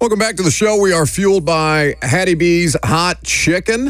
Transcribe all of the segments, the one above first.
Welcome back to the show. We are fueled by Hattie B's Hot Chicken.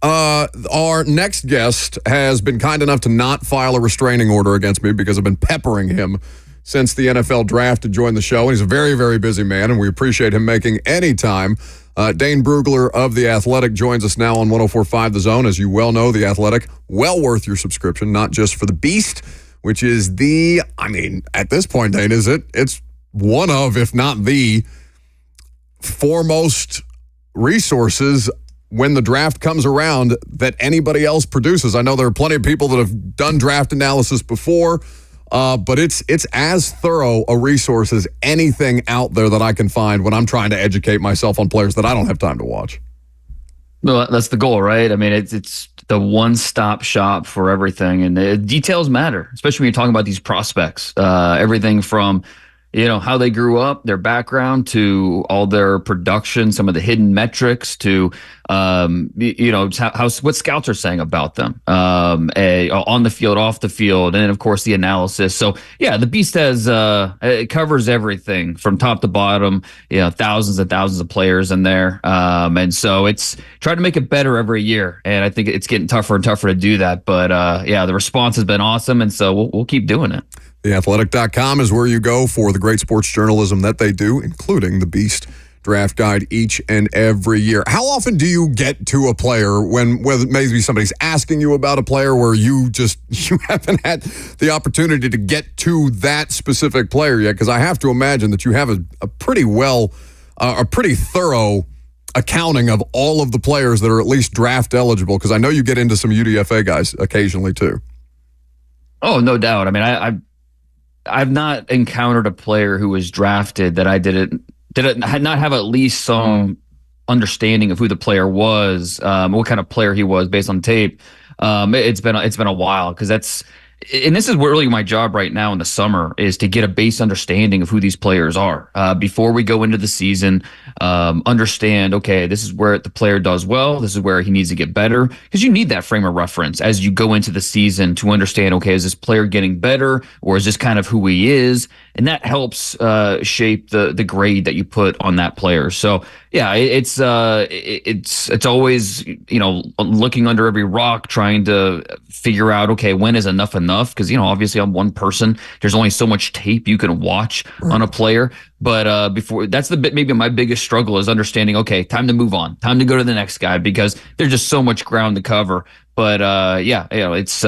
Our next guest has been kind enough to not file a restraining order against me because I've been peppering him since the NFL draft to join the show. And he's a very, very busy man, and we appreciate him making any time. Dane Brugler of The Athletic joins us now on 104.5 The Zone. As you well know, The Athletic, well worth your subscription, not just for the Beast, which is at this point, Dane, it's one of, if not the foremost resources when the draft comes around that anybody else produces. I know there are plenty of people that have done draft analysis before, but it's as thorough a resource as anything out there that I can find when I'm trying to educate myself on players that I don't have time to watch. Well, that's the goal, right? I mean, it's the one-stop shop for everything, and the details matter, especially when you're talking about these prospects. Everything from how they grew up, their background, to all their production, some of the hidden metrics, to what scouts are saying about them on the field, off the field, and then of course the analysis. So yeah, the Beast has it covers everything from top to bottom. Thousands and thousands of players in there, and so it's trying to make it better every year. And I think it's getting tougher and tougher to do that. But the response has been awesome, and so we'll keep doing it. TheAthletic.com is where you go for the great sports journalism that they do, including the Beast Draft Guide each and every year. How often do you get to a player whether maybe somebody's asking you about a player where you haven't had the opportunity to get to that specific player yet? Because I have to imagine that you have a pretty thorough accounting of all of the players that are at least draft eligible, because I know you get into some UDFA guys occasionally too. Oh, no doubt. I mean, I've not encountered a player who was drafted that I did not have at least some understanding of who the player was, what kind of player he was based on tape. It's been a while, because this is really my job right now in the summer, is to get a base understanding of who these players are before we go into the season. Understand, okay, this is where the player does well, this is where he needs to get better, because you need that frame of reference as you go into the season to understand, okay, is this player getting better, or is this kind of who he is? And that helps shape the grade that you put on that player. So yeah, it's always looking under every rock, trying to figure out, okay, when is enough? Because obviously I'm one person. There's only so much tape you can watch on a player. But before that's maybe my biggest struggle is understanding, okay, time to move on, time to go to the next guy, because there's just so much ground to cover. But it's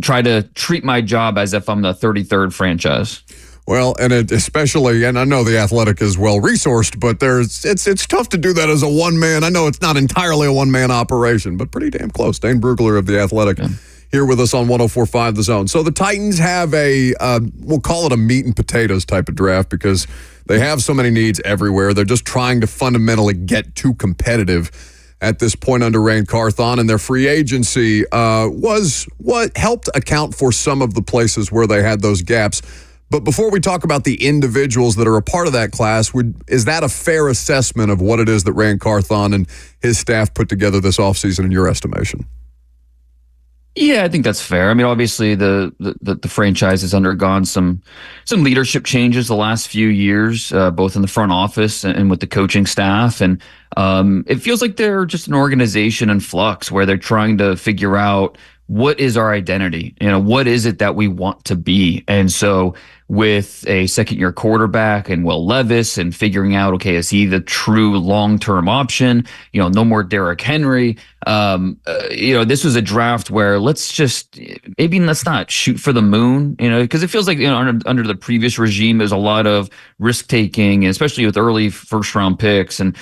try to treat my job as if I'm the 33rd franchise. Well, and especially, and I know The Athletic is well resourced, but it's tough to do that as a one-man. I know it's not entirely a one-man operation, but pretty damn close. Dane Brugler of The Athletic here with us on 104.5 The Zone. So the Titans have we'll call it a meat and potatoes type of draft, because they have so many needs everywhere. They're just trying to fundamentally get too competitive at this point under Rand Carthon, and their free agency was what helped account for some of the places where they had those gaps. But before we talk about the individuals that are a part of that class, is that a fair assessment of what it is that Rand Carthon and his staff put together this offseason in your estimation? Yeah, I think that's fair. I mean, obviously the franchise has undergone some leadership changes the last few years, both in the front office and with the coaching staff. And it feels like they're just an organization in flux, where they're trying to figure out, what is our identity? What is it that we want to be? And so with a second-year quarterback and Will Levis, and figuring out, okay, is he the true long-term option? No more Derrick Henry. This was a draft where let's not shoot for the moon, because it feels like under the previous regime, there's a lot of risk-taking, especially with early first-round picks and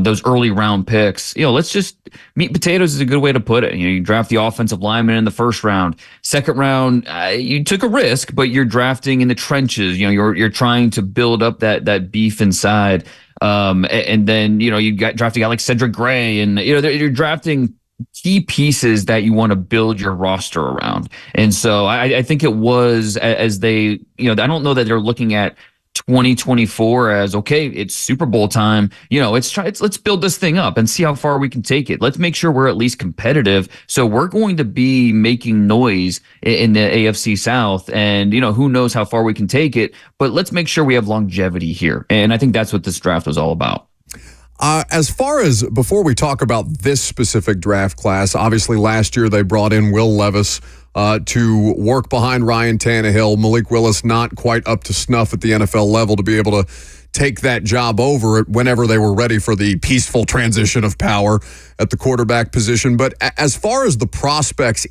those early round picks. Let's just meat and potatoes is a good way to put it. You draft the offensive lineman in the first round. Second round, you took a risk, but you're drafting in the trenches. You're trying to build up that beef inside. And then, you draft a guy like Cedric Gray, and, you're drafting key pieces that you want to build your roster around. And so I think it was, as they, I don't know that they're looking at 2024 as, okay, it's Super Bowl time. Let's build this thing up and see how far we can take it. Let's make sure we're at least competitive. So we're going to be making noise in the AFC South, and who knows how far we can take it, but let's make sure we have longevity here. And I think that's what this draft was all about. As far as, before we talk about this specific draft class, obviously last year they brought in Will Levis to work behind Ryan Tannehill. Malik Willis not quite up to snuff at the NFL level to be able to take that job over whenever they were ready for the peaceful transition of power at the quarterback position. But as far as the prospects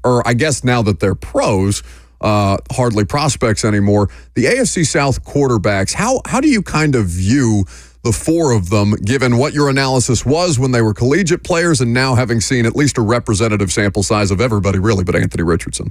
or I guess now that they're pros, hardly prospects anymore, the AFC South quarterbacks, how do you kind of view the four of them, given what your analysis was when they were collegiate players and now having seen at least a representative sample size of everybody really but Anthony Richardson?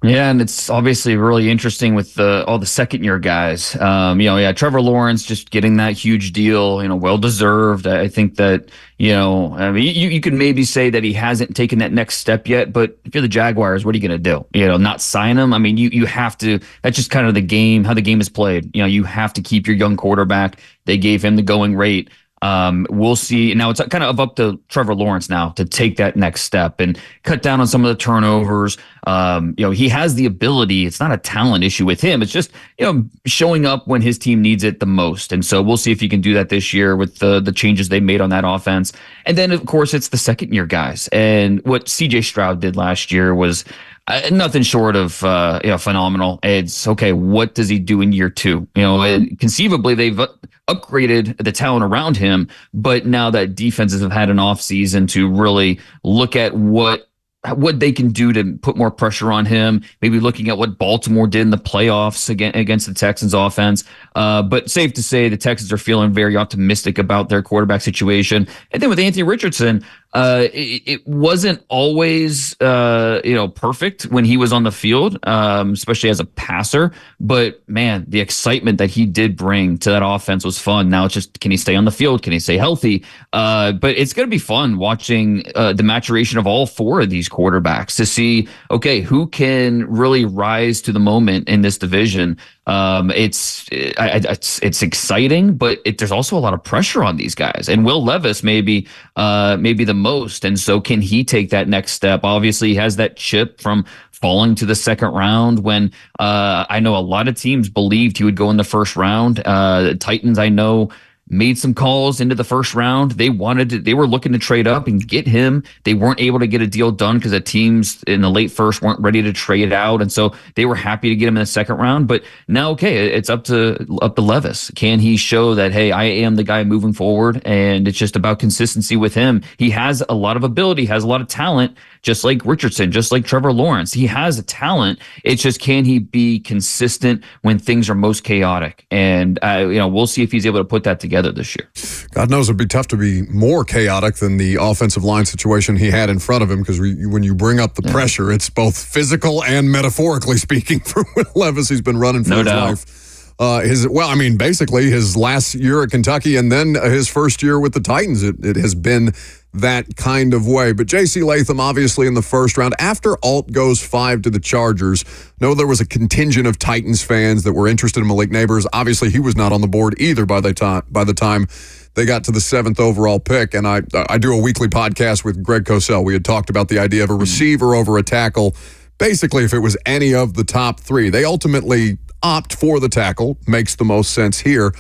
Yeah, and it's obviously really interesting with all the second-year guys. Trevor Lawrence just getting that huge deal, well-deserved. I think that, you could maybe say that he hasn't taken that next step yet, but if you're the Jaguars, what are you going to do? Not sign him? I mean, you have to. That's just kind of the game, how the game is played. You have to keep your young quarterback. They gave him the going rate. We'll see. Now it's kind of up to Trevor Lawrence now to take that next step and cut down on some of the turnovers. He has the ability. It's not a talent issue with him. It's just, showing up when his team needs it the most. And so we'll see if he can do that this year with the changes they made on that offense. And then, of course, it's the second year guys. And what CJ Stroud did last year was nothing short of phenomenal. It's okay. What does he do in year two? Conceivably they've upgraded the talent around him, but now that defenses have had an off season to really look at what they can do to put more pressure on him, maybe looking at what Baltimore did in the playoffs against the Texans offense. But safe to say the Texans are feeling very optimistic about their quarterback situation. And then with Anthony Richardson, it wasn't always perfect when he was on the field, especially as a passer. But man, the excitement that he did bring to that offense was fun. Now it's just, can he stay on the field? Can he stay healthy? But it's going to be fun watching the maturation of all four of these quarterbacks to see, okay, who can really rise to the moment in this division. It's exciting, but there's also a lot of pressure on these guys. And Will Levis maybe the most. And so can he take that next step? Obviously, he has that chip from falling to the second round when I know a lot of teams believed he would go in the first round. The Titans, I know, made some calls into the first round. They were looking to trade up and get him. They weren't able to get a deal done because the teams in the late first weren't ready to trade out. And so they were happy to get him in the second round. But now, okay, it's up to Levis. Can he show that, hey, I am the guy moving forward? And it's just about consistency with him. He has a lot of ability, has a lot of talent, just like Richardson, just like Trevor Lawrence. He has a talent. It's just, can he be consistent when things are most chaotic? And we'll see if he's able to put that together this year. God knows it'd be tough to be more chaotic than the offensive line situation he had in front of him, because when you bring up the pressure, it's both physical and metaphorically speaking for Will Levis. He's been running for his life. Basically his last year at Kentucky and then his first year with the Titans, it has been that kind of way. But JC Latham, obviously in the first round, after Alt goes 5 to the Chargers, there was a contingent of Titans fans that were interested in Malik Neighbors. Obviously, he was not on the board either by the time they got to the 7th overall pick. And I do a weekly podcast with Greg Cosell. We had talked about the idea of a receiver over a tackle. Basically, if it was any of the top three, they ultimately opt for the tackle. Makes the most sense here.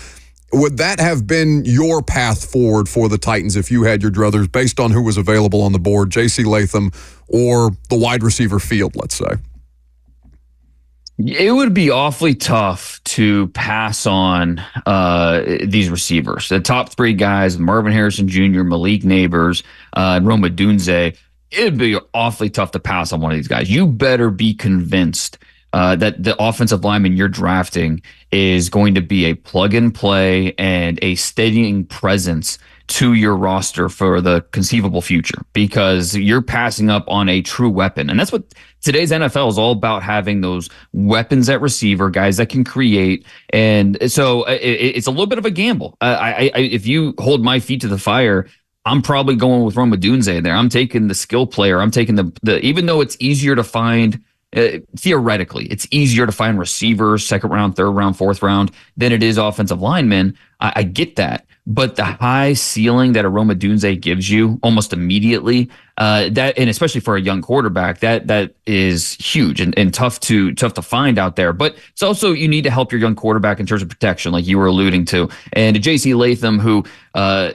Would that have been your path forward for the Titans if you had your druthers based on who was available on the board, JC Latham or the wide receiver field, let's say? It would be awfully tough to pass on these receivers. The top three guys, Marvin Harrison Jr., Malik Neighbors, Rome Odunze, it'd be awfully tough to pass on one of these guys. You better be convinced that the offensive lineman you're drafting is going to be a plug and play and a steadying presence to your roster for the conceivable future, because you're passing up on a true weapon. And that's what today's NFL is all about, having those weapons at receiver, guys that can create. And so it's a little bit of a gamble. If you hold my feet to the fire, I'm probably going with Rome Odunze there. I'm taking the skill player. I'm taking the even though it's easier to find theoretically, it's easier to find receivers, second round, third round, fourth round, than it is offensive linemen. I get that. But the high ceiling that Aroma Dunze gives you almost immediately, and especially for a young quarterback, that is huge and tough to find out there. But it's also, you need to help your young quarterback in terms of protection, like you were alluding to. And JC Latham, who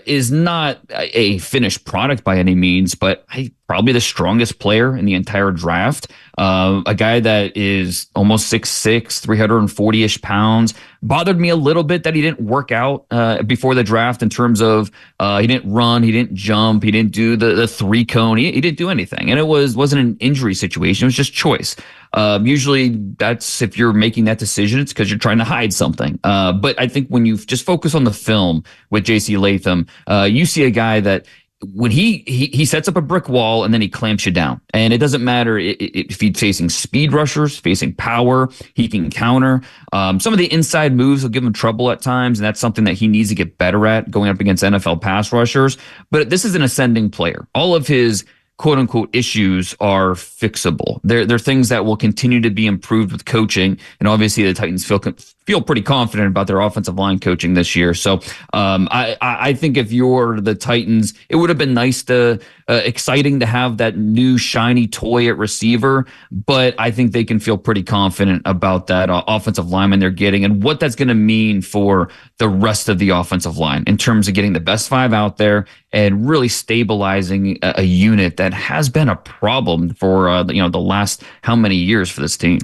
is not a finished product by any means, but probably the strongest player in the entire draft. A guy that is almost 6'6", 340-ish pounds. Bothered me a little bit that he didn't work out before the draft in terms of he didn't run, he didn't jump, he didn't do the three cone, he didn't do anything. And it wasn't an injury situation, it was just choice. Usually that's, if you're making that decision, it's because you're trying to hide something. But I think when you just focus on the film with JC Latham, you see a guy that when he sets up a brick wall and then he clamps you down, and it doesn't matter if he's facing speed rushers, facing power, he can counter. Some of the inside moves will give him trouble at times, and that's something that he needs to get better at going up against NFL pass rushers. But this is an ascending player. All of his quote unquote issues are fixable. They're things that will continue to be improved with coaching. And obviously the Titans feel pretty confident about their offensive line coaching this year. So I think if you're the Titans, it would have been nice to exciting to have that new shiny toy at receiver, but I think they can feel pretty confident about that offensive lineman they're getting and what that's going to mean for the rest of the offensive line in terms of getting the best five out there and really stabilizing a unit that has been a problem for the last how many years for this team.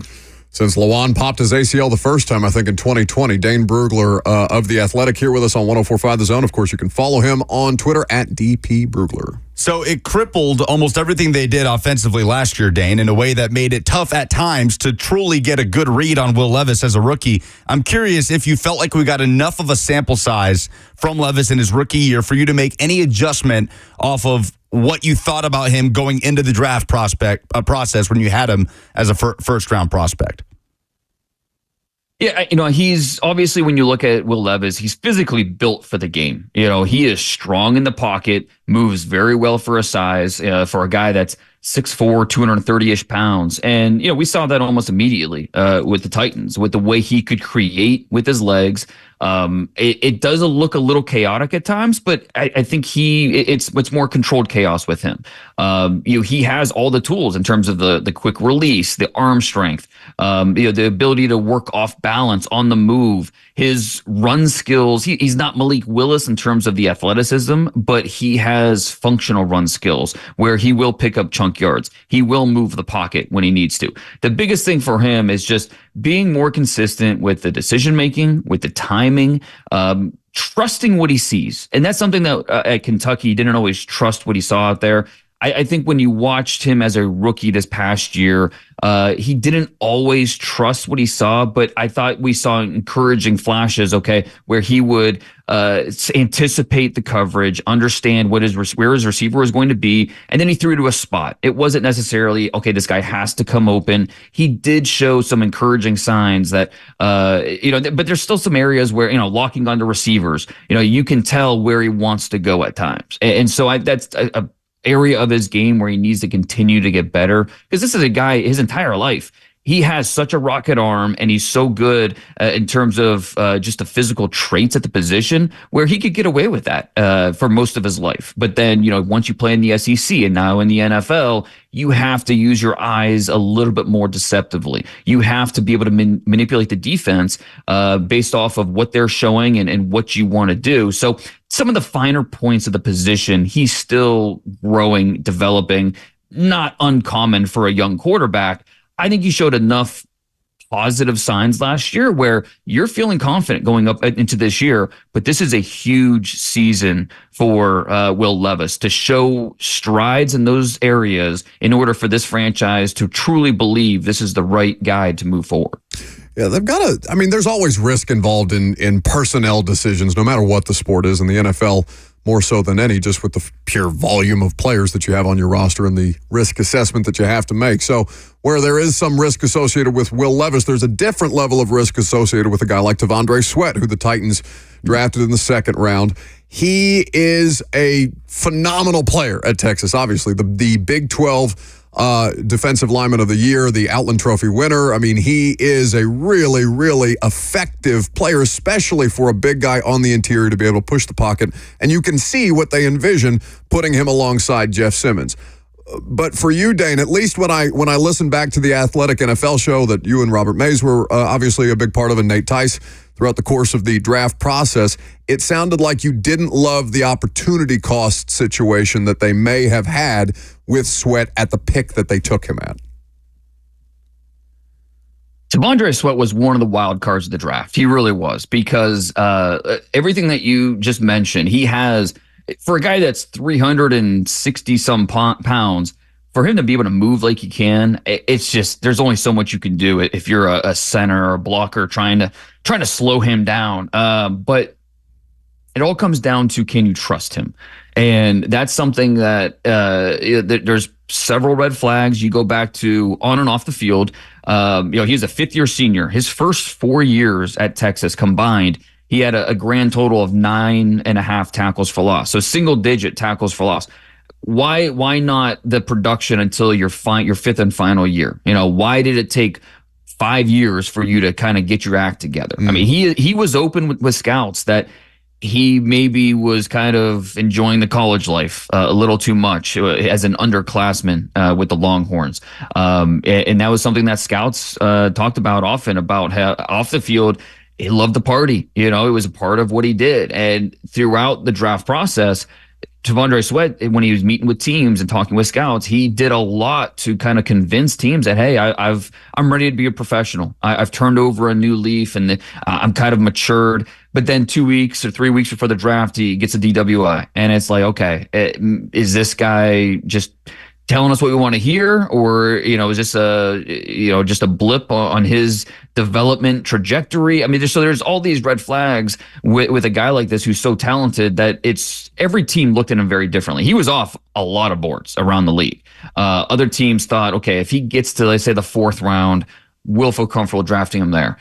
Since Lawan popped his ACL the first time, I think in 2020, Dane Brugler of The Athletic here with us on 104.5 The Zone. Of course, you can follow him on Twitter at DP Brugler. So it crippled almost everything they did offensively last year, Dane, in a way that made it tough at times to truly get a good read on Will Levis as a rookie. I'm curious if you felt like we got enough of a sample size from Levis in his rookie year for you to make any adjustment off of what you thought about him going into the draft process when you had him as a first-round prospect. Yeah, he's obviously, when you look at Will Levis, he's physically built for the game. He is strong in the pocket, moves very well for a size, for a guy that's 6'4", 230-ish pounds. And, we saw that almost immediately with the Titans, with the way he could create with his legs. It does look a little chaotic at times, but I think it's more controlled chaos with him. He has all the tools in terms of the quick release, the arm strength, the ability to work off balance on the move, his run skills. He's not Malik Willis in terms of the athleticism, but he has functional run skills where he will pick up chunk yards. He will move the pocket when he needs to. The biggest thing for him is just being more consistent with the decision making, with the timing, trusting what he sees. And that's something that at Kentucky, he didn't always trust what he saw out there. I think when you watched him as a rookie this past year, he didn't always trust what he saw, but I thought we saw encouraging flashes, where he would anticipate the coverage, understand where his receiver was going to be, and then he threw to a spot. It wasn't necessarily, this guy has to come open. He did show some encouraging signs that, but there's still some areas where, locking onto receivers, you can tell where he wants to go at times. And so that's a area of his game where he needs to continue to get better, because this is a guy, his entire life, he has such a rocket arm and he's so good in terms of just the physical traits at the position where he could get away with that for most of his life. But then, once you play in the SEC and now in the NFL, you have to use your eyes a little bit more deceptively. You have to be able to manipulate the defense based off of what they're showing and what you want to do. So some of the finer points of the position, he's still growing, developing, not uncommon for a young quarterback. I think he showed enough positive signs last year where you're feeling confident going up into this year, but this is a huge season for Will Levis to show strides in those areas in order for this franchise to truly believe this is the right guy to move forward. Yeah, they've got to, there's always risk involved in personnel decisions, no matter what the sport is. In the NFL, more so than any, just with the pure volume of players that you have on your roster and the risk assessment that you have to make. So where there is some risk associated with Will Levis, there's a different level of risk associated with a guy like T'Vondre Sweat, who the Titans drafted in the second round. He is a phenomenal player at Texas. Obviously, the Big 12 Defensive Lineman of the Year, the Outland Trophy winner. I mean, he is a really, really effective player, especially for a big guy on the interior to be able to push the pocket. And you can see what they envision putting him alongside Jeff Simmons. But for you, Dane, at least when I listen back to the Athletic NFL show that you and Robert Mays were obviously a big part of, and Nate Tice throughout the course of the draft process, it sounded like you didn't love the opportunity cost situation that they may have had with Sweat at the pick that they took him at. T'Vondre Sweat was one of the wild cards of the draft. He really was, because everything that you just mentioned, he has. For a guy that's 360 some pounds, for him to be able to move like he can, it's just, there's only so much you can do if you're a center or a blocker trying to slow him down. But it all comes down to, can you trust him? And that's something that there's several red flags. You go back to on and off the field. He's a fifth-year senior. His first 4 years at Texas combined, he had a grand total of 9.5 tackles for loss. So single-digit tackles for loss. Why not the production until your fifth and final year? Why did it take 5 years for you to kind of get your act together? I mean, he was open with scouts that he maybe was kind of enjoying the college life a little too much as an underclassman with the Longhorns. And that was something that scouts talked about often, about how off the field, he loved the party. It was a part of what he did. And throughout the draft process, T'Vondre Sweat, when he was meeting with teams and talking with scouts, he did a lot to kind of convince teams that, hey, I'm ready to be a professional. I've turned over a new leaf, and I'm kind of matured. But then 2 weeks or 3 weeks before the draft, he gets a DWI, and it's like, okay, is this guy just telling us what we want to hear, or is this just a blip on his development trajectory? I mean, there's all these red flags with a guy like this who's so talented that every team looked at him very differently. He was off a lot of boards around the league. Other teams thought, okay, if he gets to, let's say, the fourth round, we'll feel comfortable drafting him there.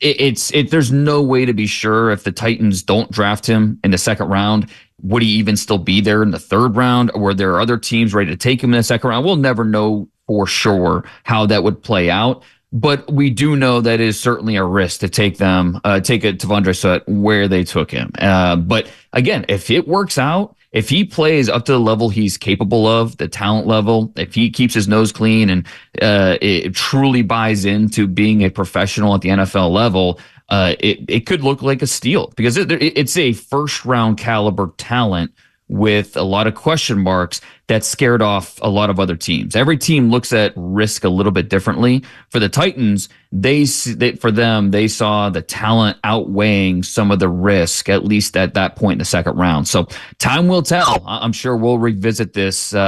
There's no way to be sure if the Titans don't draft him in the second round. Would he even still be there in the third round? Or were there other teams ready to take him in the second round? We'll never know for sure how that would play out. But we do know that it is certainly a risk to take it to T'Vondre Sweat where they took him. But again, if it works out, if he plays up to the level he's capable of, the talent level, if he keeps his nose clean and it truly buys into being a professional at the NFL level, it could look like a steal, because it's a first-round caliber talent with a lot of question marks that scared off a lot of other teams. Every team looks at risk a little bit differently. For the Titans, they saw the talent outweighing some of the risk, at least at that point in the second round. So time will tell. I'm sure we'll revisit this, in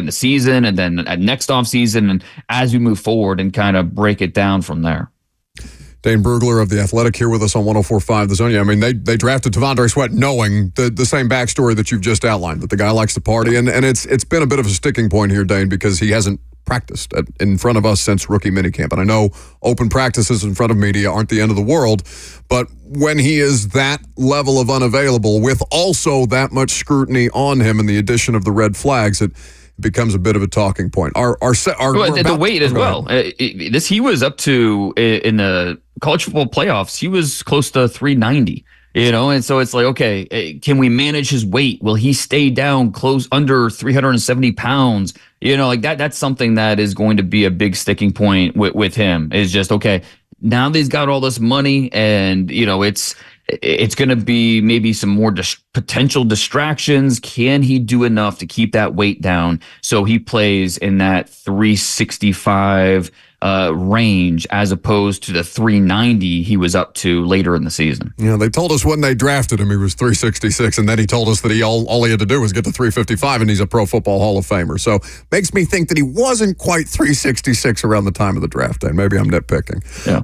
the season, and then at next offseason, and as we move forward and kind of break it down from there. Dane Brugler of The Athletic here with us on 104.5 The Zone. Yeah, I mean, they drafted T'Vondre Sweat knowing the same backstory that you've just outlined, that the guy likes to party. And it's been a bit of a sticking point here, Dane, because he hasn't practiced in front of us since rookie minicamp. And I know open practices in front of media aren't the end of the world, but when he is that level of unavailable with also that much scrutiny on him and the addition of the red flags, it becomes a bit of a talking point. The weight as well. He was up to, in the college football playoffs, he was close to 390. And so it's like, okay, can we manage his weight? Will he stay down close under 370 pounds? That's something that is going to be a big sticking point with him, is just, okay, now that he's got all this money, and, it's going to be maybe some more potential distractions. Can he do enough to keep that weight down so he plays in that 365 range, as opposed to the 390 he was up to later in the season? They told us when they drafted him he was 366, and then he told us that all he had to do was get to 355, and he's a Pro Football Hall of Famer. So makes me think that he wasn't quite 366 around the time of the draft day. Maybe I'm nitpicking. Yeah.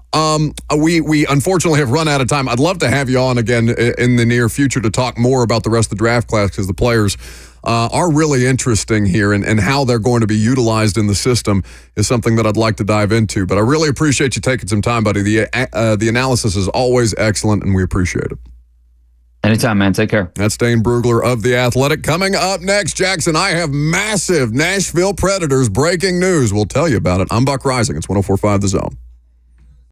We unfortunately have run out of time. I'd love to have you on again in the near future to talk more about the rest of the draft class, because the players are really interesting here, and how they're going to be utilized in the system is something that I'd like to dive into. But I really appreciate you taking some time, buddy. The analysis is always excellent, and we appreciate it. Anytime, man. Take care. That's Dane Brugler of The Athletic. Coming up next, Jackson, I have massive Nashville Predators breaking news. We'll tell you about it. I'm Buck Reising. It's 104.5 The Zone.